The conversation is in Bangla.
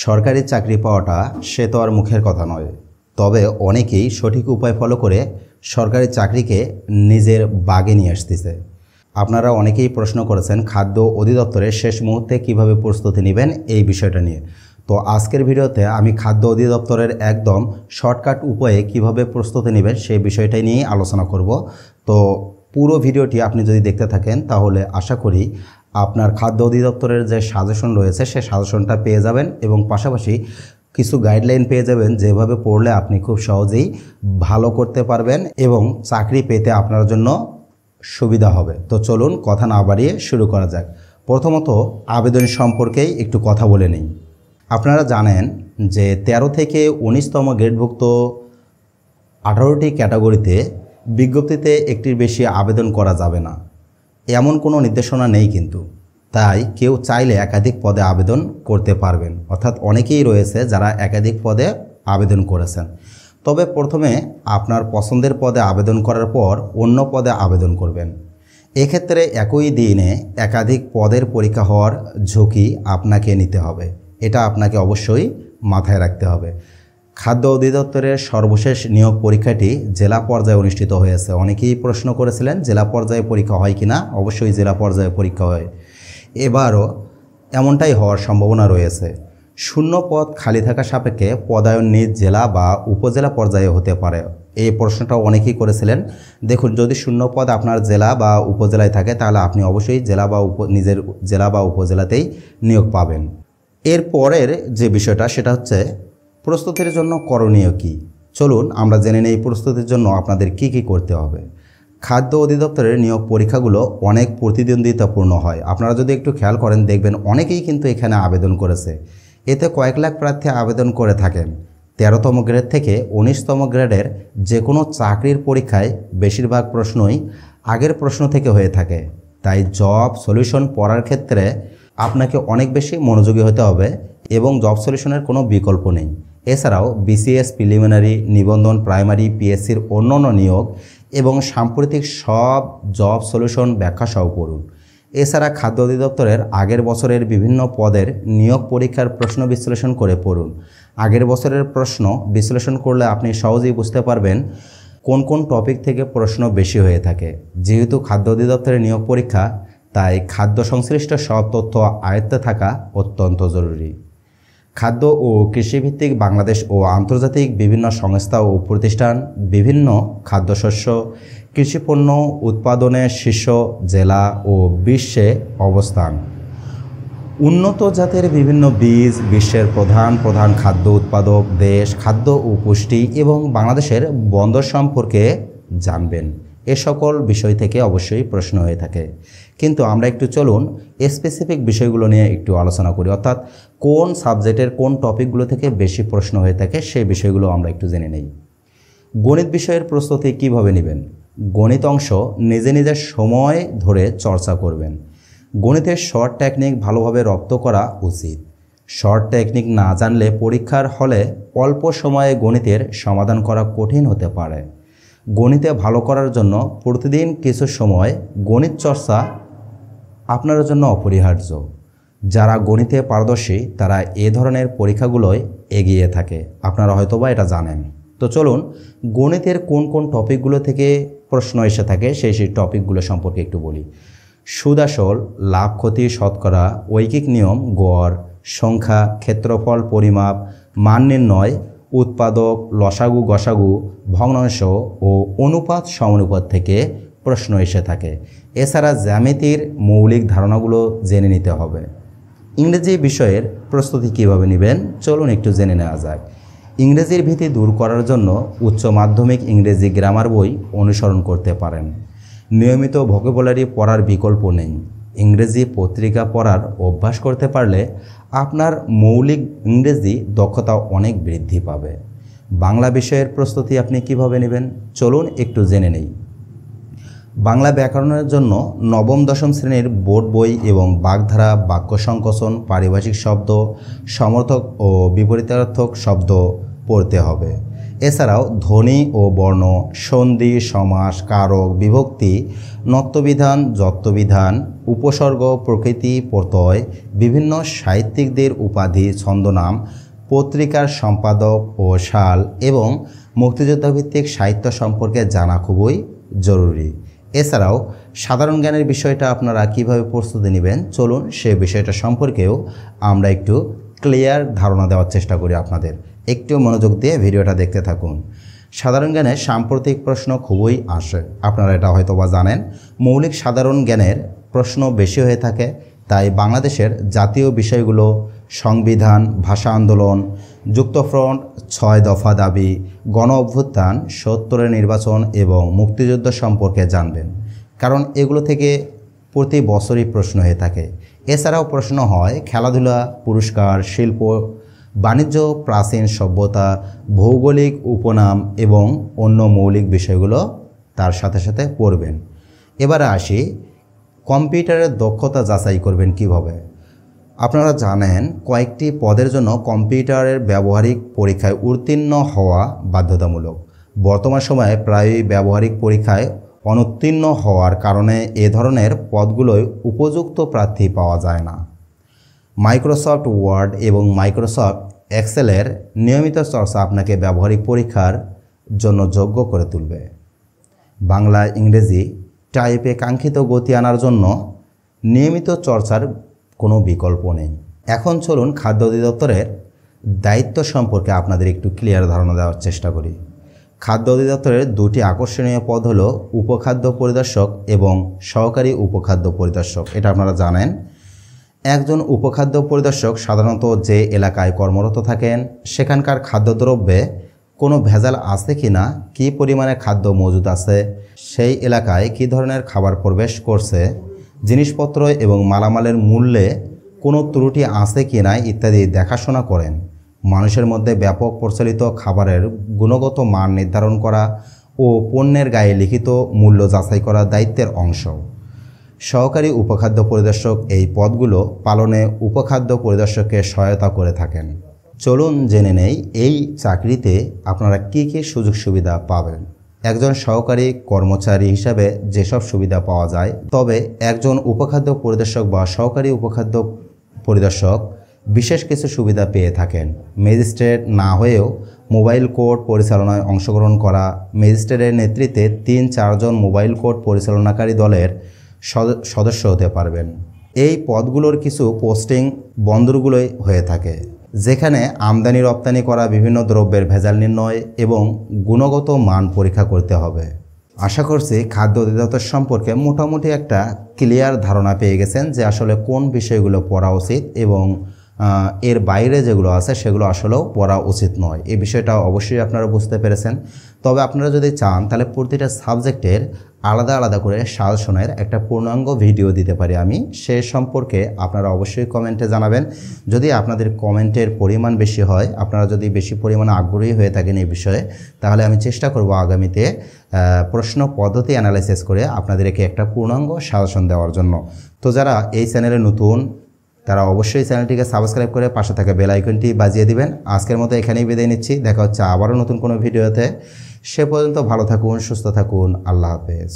সরকারি চাকরি পাওয়াটা সে তো আর মুখের কথা নয়, তবে অনেকেই সঠিক উপায় ফলো করে সরকারি চাকরিকে নিজের বাগে নিয়ে আসতেছে। আপনারা অনেকেই প্রশ্ন করেছেন খাদ্য অধিদপ্তরের শেষ মুহূর্তে কিভাবে প্রস্তুতি নেবেন এই বিষয়টা নিয়ে। তো আজকের ভিডিওতে আমি খাদ্য অধিদপ্তরের একদম শর্টকাট উপায়ে কিভাবে প্রস্তুতি নেবেন সেই বিষয়টাই নিয়েই আলোচনা করব। তো পুরো ভিডিওটি আপনি যদি দেখতে থাকেন তাহলে আশা করি আপনার খাদ্য অধিদপ্তরের যে সাজেশন রয়েছে সেই সাজেশনটা পেয়ে যাবেন এবং পাশাপাশি কিছু গাইডলাইন পেয়ে যাবেন যেভাবে পড়লে আপনি খুব সহজেই ভালো করতে পারবেন এবং চাকরি পেতে আপনার জন্য সুবিধা হবে। তো চলুন কথা না বাড়িয়ে শুরু করা যাক। প্রথমত আবেদন সম্পর্কেই একটু কথা বলে নিই। আপনারা জানেন যে 13 থেকে 19তম গ্রেডভুক্ত 18টি ক্যাটাগরিতে বিজ্ঞপ্তিতে একটির বেশি আবেদন করা যাবে না, এমন কোনো নির্দেশনা নেই কিন্তু। তাই কেউ চাইলে একাধিক পদে আবেদন করতে পারবেন, অর্থাৎ অনেকেই রয়েছে যারা একাধিক পদে আবেদন করেছেন। তবে প্রথমে আপনার পছন্দের পদে আবেদন করার পর অন্য পদে আবেদন করবেন। এক্ষেত্রে একই দিনে একাধিক পদের পরীক্ষা হওয়ার ঝুঁকি আপনাকে নিতে হবে, এটা আপনাকে অবশ্যই মাথায় রাখতে হবে। খাদ্য অধিদপ্তরের সর্বশেষ নিয়োগ পরীক্ষাটি জেলা পর্যায়ে অনুষ্ঠিত হয়েছে। অনেকেই প্রশ্ন করেছিলেন জেলা পর্যায়ে পরীক্ষা হয় কিনা। অবশ্যই জেলা পর্যায়ে পরীক্ষা হয়, এবারও এমনটাই হওয়ার সম্ভাবনা রয়েছে। শূন্য পদ খালি থাকা সাপেক্ষে পদায়ন নিজ জেলা বা উপজেলা পর্যায়ে হতে পারে, এই প্রশ্নটা অনেকেই করেছিলেন। দেখুন, যদি শূন্য পদ আপনার জেলা বা উপজেলায় থাকে তাহলে আপনি অবশ্যই জেলা বা নিজের জেলা বা উপজেলাতেই নিয়োগ পাবেন। এর পরের যে বিষয়টা সেটা হচ্ছে প্রস্তুতির জন্য করণীয় কী। চলুন আমরা জেনে নেই প্রস্তুতির জন্য আপনাদের কি কি করতে হবে। খাদ্য অধিদপ্তরের নিয়োগ পরীক্ষাগুলো অনেক প্রতিদ্বন্দ্বিতাপূর্ণ হয়। আপনারা যদি একটু খেয়াল করেন দেখবেন অনেকেই কিন্তু এখানে আবেদন করেছে। এতে কয়েক লাখ প্রার্থী আবেদন করে থাকেন। 13তম গ্রেড থেকে 19তম গ্রেডের যে কোনো চাকরির পরীক্ষায় বেশিরভাগ প্রশ্নই আগের প্রশ্ন থেকে হয়ে থাকে। তাই জব সলিউশন পড়ার ক্ষেত্রে আপনাকে অনেক বেশি মনোযোগী হতে হবে এবং জব সলিউশনের কোনো বিকল্প নেই। এছাড়াও বিসিএস প্রিলিমিনারি, নিবন্ধন, প্রাইমারি, পিএসসির অন্যান্য নিয়োগ এবং সাম্প্রতিক সব জব সলিউশন ব্যাখ্যা সহ পড়ুন। এছাড়া খাদ্য অধিদপ্তরের আগের বছরের বিভিন্ন পদের নিয়োগ পরীক্ষার প্রশ্ন বিশ্লেষণ করে পড়ুন। আগের বছরের প্রশ্ন বিশ্লেষণ করলে আপনি সহজেই বুঝতে পারবেন কোন কোন টপিক থেকে প্রশ্ন বেশি হয়ে থাকে। যেহেতু খাদ্য অধিদপ্তরের নিয়োগ পরীক্ষা, তাই খাদ্য সংশ্লিষ্ট সব তথ্য আয়ত্তে থাকা অত্যন্ত জরুরি। খাদ্য ও কৃষিভিত্তিক বাংলাদেশ ও আন্তর্জাতিক বিভিন্ন সংস্থা ও প্রতিষ্ঠান বিভিন্ন খাদ্যশস্য কৃষিপণ্য উৎপাদনে শীর্ষ জেলা ও বিশ্বে অবস্থান। উন্নত জাতের বিভিন্ন বীজ, বিশ্বের প্রধান প্রধান খাদ্য উৎপাদক দেশ, খাদ্য ও পুষ্টি এবং বাংলাদেশের বন্দর সম্পর্কে জানবেন। এ সকল বিষয় থেকে অবশ্যই প্রশ্ন হয়ে থাকে, কিন্তু আমরা একটু চলুন স্পেসিফিক বিষয়গুলো নিয়ে একটু আলোচনা করি, অর্থাৎ কোন সাবজেক্টের কোন টপিকগুলো থেকে বেশি প্রশ্ন হয়ে থাকে সেই বিষয়গুলো আমরা একটু জেনে নেই। গণিত বিষয়ের প্রস্তুতি কিভাবে নেবেন। গণিত অংশ নিজে নিজের সময় ধরে চর্চা করবেন। গণিতের শর্ট টেকনিক ভালোভাবে রপ্ত করা উচিত। শর্ট টেকনিক না জানলে পরীক্ষার হলে অল্প সময়ে গণিতের সমাধান করা কঠিন হতে পারে। গণিতে ভালো করার জন্য প্রতিদিন কিছু সময় গণিত চর্চা আপনার জন্য অপরিহার্য। যারা গণিতে পারদর্শী তারা এ ধরনের পরীক্ষাগুলোয় এগিয়ে থাকে, আপনারা হয়তোবা এটা জানেন। তো চলুন গণিতের কোন কোন টপিকগুলো থেকে প্রশ্ন এসে থাকে সেই টপিকগুলো সম্পর্কে একটু বলি। সুদ আসল, লাভ ক্ষতি শতকরা, ঐকিক নিয়ম, গড়, সংখ্যা, ক্ষেত্রফল পরিমাপ, মান নির্ণয়, উৎপাদক, লসাগু গসাগু, ভগ্নাংশ ও অনুপাত সমানুপাত থেকে প্রশ্ন এসে থাকে। এছাড়া জ্যামিতির মৌলিক ধারণাগুলো জেনে নিতে হবে। ইংরেজি বিষয়ের প্রস্তুতি কিভাবে নেবেন চলুন একটু জেনে নেওয়া যাক। ইংরেজির ভীতি দূর করার জন্য উচ্চ মাধ্যমিক ইংরেজি গ্রামার বই অনুসরণ করতে পারেন। নিয়মিত ভোকাবুলারি পড়ার বিকল্প নেই। ইংরেজি পত্রিকা পড়ার অভ্যাস করতে পারলে আপনার মৌলিক ইংরেজি দক্ষতা অনেক বৃদ্ধি পাবে। বাংলা বিষয়ের প্রস্তুতি আপনি কিভাবে নেবেন চলুন একটু জেনে নেই। বাংলা ব্যাকরণের জন্য নবম দশম শ্রেণীর বোর্ড বই এবং বাগধারা, বাক্য সংকোচন, পারিভাষিক শব্দ, সমর্থক ও বিপরীতার্থক শব্দ পড়তে হবে। এছাড়াও ধ্বনি ও বর্ণ, সন্ধি, সমাস, কারক, বিভক্তি, নত্যবিধান, যত্তবিধান, উপসর্গ, প্রকৃতি, প্রত্যয়, বিভিন্ন সাহিত্যিকদের উপাধি, ছন্দনাম, পত্রিকার সম্পাদক ও সাল এবং মুক্তিযুদ্ধভিত্তিক সাহিত্য সম্পর্কে জানা খুবই জরুরি। এছাড়াও সাধারণ জ্ঞানের বিষয়টা আপনারা কিভাবে প্রস্তুতি নেবেন, চলুন সে বিষয়টা সম্পর্কেও আমরা একটু ক্লিয়ার ধারণা দেওয়ার চেষ্টা করি আপনাদের। একটু মনোযোগ দিয়ে ভিডিওটা দেখতে থাকুন। সাধারণ জ্ঞানে সাম্প্রতিক প্রশ্ন খুবই আসে, আপনারা এটা হয়তো বা জানেন। মৌলিক সাধারণ জ্ঞানের প্রশ্ন বেশি হয়ে থাকে, তাই বাংলাদেশের জাতীয় বিষয়গুলো সংবিধান, ভাষা আন্দোলন, যুক্তফ্রন্ট, 6 দফা দাবি, গণ অভ্যুত্থান, ৭০-এর নির্বাচন এবং মুক্তিযুদ্ধ সম্পর্কে জানবেন, কারণ এগুলো থেকে প্রতি বছরই প্রশ্ন হয়ে থাকে। এছাড়াও প্রশ্ন হয় খেলাধুলা, পুরস্কার, শিল্প, বাণিজ্য, প্রাচীন সভ্যতা, ভৌগোলিক উপনাম এবং অন্য মৌলিক বিষয়গুলো তার সাথে সাথে পড়বেন। এবারে আসি, কম্পিউটারের দক্ষতা যাচাই করবেন কিভাবে। আপনারা জানেন কয়েকটি পদের জন্য কম্পিউটারের ব্যবহারিক পরীক্ষায় উত্তীর্ণ হওয়া বাধ্যতামূলক। বর্তমান সময়ে প্রায়ই ব্যবহারিক পরীক্ষায় অনুত্তীর্ণ হওয়ার কারণে এ ধরনের পদগুলোয় উপযুক্ত প্রার্থী পাওয়া যায় না। মাইক্রোসফট ওয়ার্ড এবং মাইক্রোসফট এক্সেলের নিয়মিত চর্চা আপনাকে ব্যবহারিক পরীক্ষার জন্য যোগ্য করে তুলবে। বাংলা, ইংরেজি টাইপে কাঙ্ক্ষিত গতি আনার জন্য নিয়মিত চর্চার কোনো বিকল্প নেই। এখন চলুন খাদ্য অধিদপ্তরের দায়িত্ব সম্পর্কে আপনাদের একটু ক্লিয়ার ধারণা দেওয়ার চেষ্টা করি। খাদ্য অধিদপ্তরের দুটি আকর্ষণীয় পদ হলো উপখাদ্য পরিদর্শক এবং সহকারী উপখাদ্য পরিদর্শক। এটা আপনারা জানেন। একজন উপখাদ্য পরিদর্শক সাধারণত যে এলাকায় কর্মরত থাকেন সেখানকার খাদ্যদ্রব্যে কোনো ভেজাল আছে কি না, কী পরিমাণে খাদ্য মজুদ আছে, সেই এলাকায় কী ধরনের খাবার প্রবেশ করছে, জিনিসপত্র এবং মালামালের মূল্যে কোনো ত্রুটি আছে কি না ইত্যাদি দেখাশোনা করেন। মানুষের মধ্যে ব্যাপক প্রচলিত খাবারের গুণগত মান নির্ধারণ করা ও পণ্যের গায়ে লিখিত মূল্য যাচাই করা দায়িত্বের অংশ। সহকারী উপখাদ্য পরিদর্শক এই পদগুলো পালনে উপখাদ্য পরিদর্শককে সহায়তা করে থাকেন। চলুন জেনে নেই এই চাকরিতে আপনারা কী কী সুযোগ সুবিধা পাবেন। একজন সহকারী কর্মচারী হিসাবে যেসব সুবিধা পাওয়া যায়, তবে একজন উপখাদ্য পরিদর্শক বা সহকারী উপখাদ্য পরিদর্শক বিশেষ কিছু সুবিধা পেয়ে থাকেন। ম্যাজিস্ট্রেট না হয়েও মোবাইল কোর্ট পরিচালনায় অংশগ্রহণ করা, ম্যাজিস্ট্রেটের নেতৃত্বে ৩-৪ জন মোবাইল কোর্ট পরিচালনাকারী দলের সদস্য হতে পারবেন। এই পদগুলোর কিছু পোস্টিং বন্দরগুলোই হয়ে থাকে, যেখানে আমদানি রপ্তানি করা বিভিন্ন দ্রব্যের ভেজাল নির্ণয় এবং গুণগত মান পরীক্ষা করতে হবে। আশা করছি খাদ্য অধিদপ্তর সম্পর্কে মোটামুটি একটা ক্লিয়ার ধারণা পেয়ে গেছেন যে আসলে কোন বিষয়গুলো পড়া উচিত এবং এর বাইরে যেগুলো আছে সেগুলো আসলেও পড়া উচিত নয়। এই বিষয়টা অবশ্যই আপনারা বুঝতে পেরেছেন। তবে আপনারা যদি চান তাহলে প্রতিটা সাবজেক্টের আলাদা আলাদা করে সাজেশনের একটা পূর্ণাঙ্গ ভিডিও দিতে পারি আমি, সে সম্পর্কে আপনারা অবশ্যই কমেন্টে জানাবেন। যদি আপনাদের কমেন্টের পরিমাণ বেশি হয়, আপনারা যদি বেশি পরিমাণে আগ্রহী হয়ে থাকেন এই বিষয়ে, তাহলে আমি চেষ্টা করব আগামীতে প্রশ্ন পদ্ধতি অ্যানালাইসিস করে আপনাদেরকে একটা পূর্ণাঙ্গ সাজেশন দেওয়ার জন্য। তো যারা এই চ্যানেলে নতুন তারা অবশ্যই চ্যানেলটিকে সাবস্ক্রাইব করে পাশে থাকা বেল আইকনটি বাজিয়ে দিবেন। আজকের মতো এখানেই বিদায় নিচ্ছি, দেখা হচ্ছে আবারও নতুন কোনো ভিডিওতে। সে পর্যন্ত ভালো থাকুন, সুস্থ থাকুন, আল্লাহ হাফেজ।